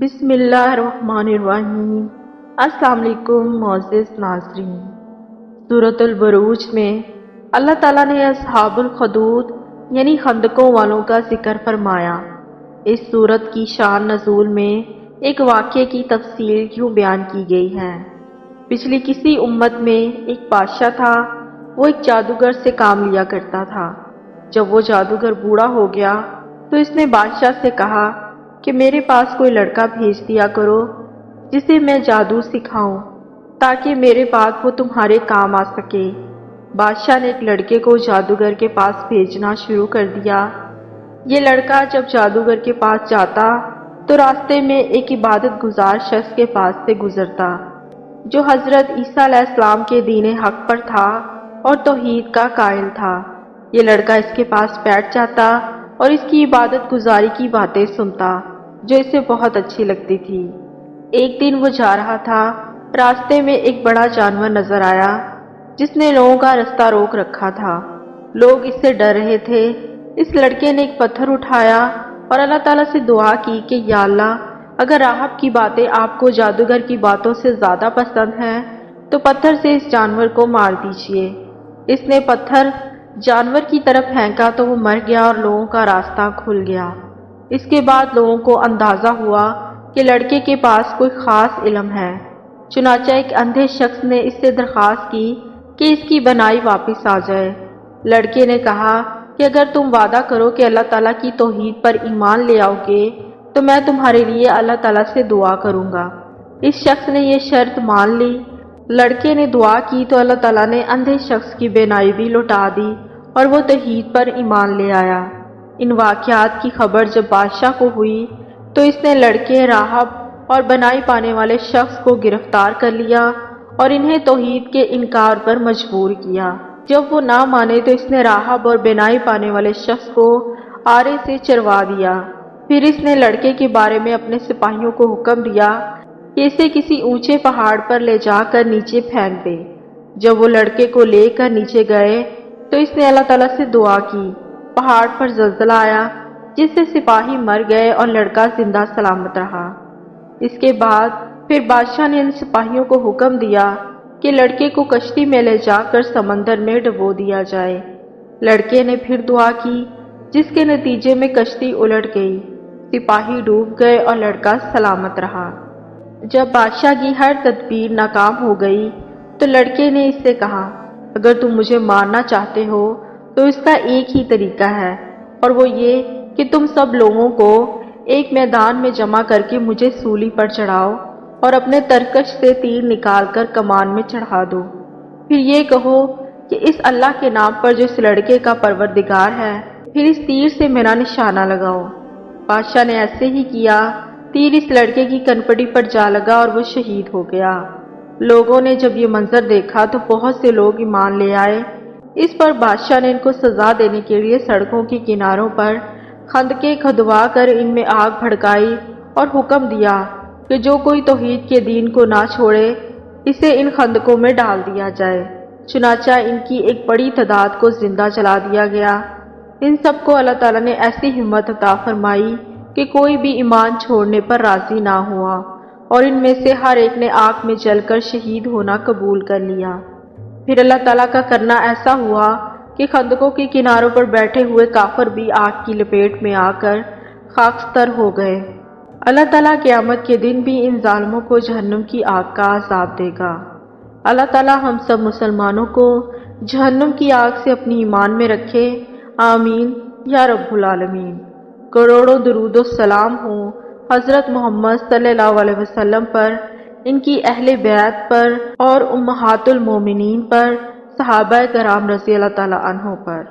بسم اللہ الرحمن الرحیم۔ السلام علیکم معزز ناظرین۔ سورۃ البروج میں اللہ تعالیٰ نے اصحاب الخدود یعنی خندقوں والوں کا ذکر فرمایا۔ اس سورت کی شان نزول میں ایک واقعے کی تفصیل یوں بیان کی گئی ہے۔ پچھلی کسی امت میں ایک بادشاہ تھا، وہ ایک جادوگر سے کام لیا کرتا تھا۔ جب وہ جادوگر بوڑھا ہو گیا تو اس نے بادشاہ سے کہا کہ میرے پاس کوئی لڑکا بھیج دیا کرو جسے میں جادو سکھاؤں تاکہ میرے بعد وہ تمہارے کام آ سکے۔ بادشاہ نے ایک لڑکے کو جادوگر کے پاس بھیجنا شروع کر دیا۔ یہ لڑکا جب جادوگر کے پاس جاتا تو راستے میں ایک عبادت گزار شخص کے پاس سے گزرتا جو حضرت عیسیٰ علیہ السلام کے دین حق پر تھا اور توحید کا قائل تھا۔ یہ لڑکا اس کے پاس بیٹھ جاتا اور اس کی عبادت گزاری کی باتیں سنتا جو اسے بہت اچھی لگتی تھی۔ ایک دن وہ جا رہا تھا، راستے میں ایک بڑا جانور نظر آیا جس نے لوگوں کا راستہ روک رکھا تھا۔ لوگ اس سے ڈر رہے تھے۔ اس لڑکے نے ایک پتھر اٹھایا اور اللہ تعالیٰ سے دعا کی کہ یا اللہ، اگر راہب کی باتیں آپ کو جادوگر کی باتوں سے زیادہ پسند ہیں تو پتھر سے اس جانور کو مار دیجیے۔ اس نے پتھر جانور کی طرف پھینکا تو وہ مر گیا اور لوگوں کا راستہ کھل گیا۔ اس کے بعد لوگوں کو اندازہ ہوا کہ لڑکے کے پاس کوئی خاص علم ہے۔ چنانچہ ایک اندھے شخص نے اس سے درخواست کی کہ اس کی بنائی واپس آ جائے۔ لڑکے نے کہا کہ اگر تم وعدہ کرو کہ اللہ تعالیٰ کی توحید پر ایمان لے آؤ گے تو میں تمہارے لیے اللہ تعالیٰ سے دعا کروں گا۔ اس شخص نے یہ شرط مان لی۔ لڑکے نے دعا کی تو اللہ تعالیٰ نے اندھے شخص کی بینائی بھی لوٹا دی اور وہ توحید پر ایمان لے آیا۔ ان واقعات کی خبر جب بادشاہ کو ہوئی تو اس نے لڑکے، راہب اور بنائی پانے والے شخص کو گرفتار کر لیا اور انہیں توحید کے انکار پر مجبور کیا۔ جب وہ نہ مانے تو اس نے راہب اور بنائی پانے والے شخص کو آرے سے چروا دیا۔ پھر اس نے لڑکے کے بارے میں اپنے سپاہیوں کو حکم دیا کہ اسے کسی اونچے پہاڑ پر لے جا کر نیچے پھینک دے۔ جب وہ لڑکے کو لے کر نیچے گئے تو اس نے اللہ تعالیٰ سے دعا کی۔ پہاڑ پر زلزلہ آیا جس سے سپاہی مر گئے اور لڑکا زندہ سلامت رہا۔ اس کے بعد پھر بادشاہ نے ان سپاہیوں کو حکم دیا کہ لڑکے کو کشتی میں لے جا کر سمندر میں ڈبو دیا جائے۔ لڑکے نے پھر دعا کی جس کے نتیجے میں کشتی الٹ گئی، سپاہی ڈوب گئے اور لڑکا سلامت رہا۔ جب بادشاہ کی ہر تدبیر ناکام ہو گئی تو لڑکے نے اس سے کہا، اگر تم مجھے مارنا چاہتے ہو تو اس کا ایک ہی طریقہ ہے اور وہ یہ کہ تم سب لوگوں کو ایک میدان میں جمع کر کے مجھے سولی پر چڑھاؤ اور اپنے ترکش سے تیر نکال کر کمان میں چڑھا دو۔ پھر یہ کہو کہ اس اللہ کے نام پر جو اس لڑکے کا پروردگار ہے، پھر اس تیر سے میرا نشانہ لگاؤ۔ بادشاہ نے ایسے ہی کیا۔ تیر اس لڑکے کی کنپٹی پر جا لگا اور وہ شہید ہو گیا۔ لوگوں نے جب یہ منظر دیکھا تو بہت سے لوگ ایمان لے آئے۔ اس پر بادشاہ نے ان کو سزا دینے کے لیے سڑکوں کے کناروں پر خندقیں کھدوا کر ان میں آگ بھڑکائی اور حکم دیا کہ جو کوئی توحید کے دین کو نہ چھوڑے اسے ان خندقوں میں ڈال دیا جائے۔ چنانچہ ان کی ایک بڑی تعداد کو زندہ جلا دیا گیا۔ ان سب کو اللہ تعالیٰ نے ایسی ہمت عطا فرمائی کہ کوئی بھی ایمان چھوڑنے پر راضی نہ ہوا اور ان میں سے ہر ایک نے آگ میں جل کر شہید ہونا قبول کر لیا۔ پھر اللہ تعالیٰ کا کرنا ایسا ہوا کہ خندقوں کے کناروں پر بیٹھے ہوئے کافر بھی آگ کی لپیٹ میں آ کر خاکستر ہو گئے۔ اللہ تعالیٰ قیامت کے دن بھی ان ظالموں کو جہنم کی آگ کا عذاب دے گا۔ اللہ تعالیٰ ہم سب مسلمانوں کو جہنم کی آگ سے اپنی ایمان میں رکھے، آمین یا رب العالمین۔ کروڑوں درود و سلام ہوں حضرت محمد صلی اللہ علیہ وسلم پر، ان کی اہل بیت پر اور امہات المومنین پر، صحابہ کرام رضی اللہ تعالیٰ عنہ پر۔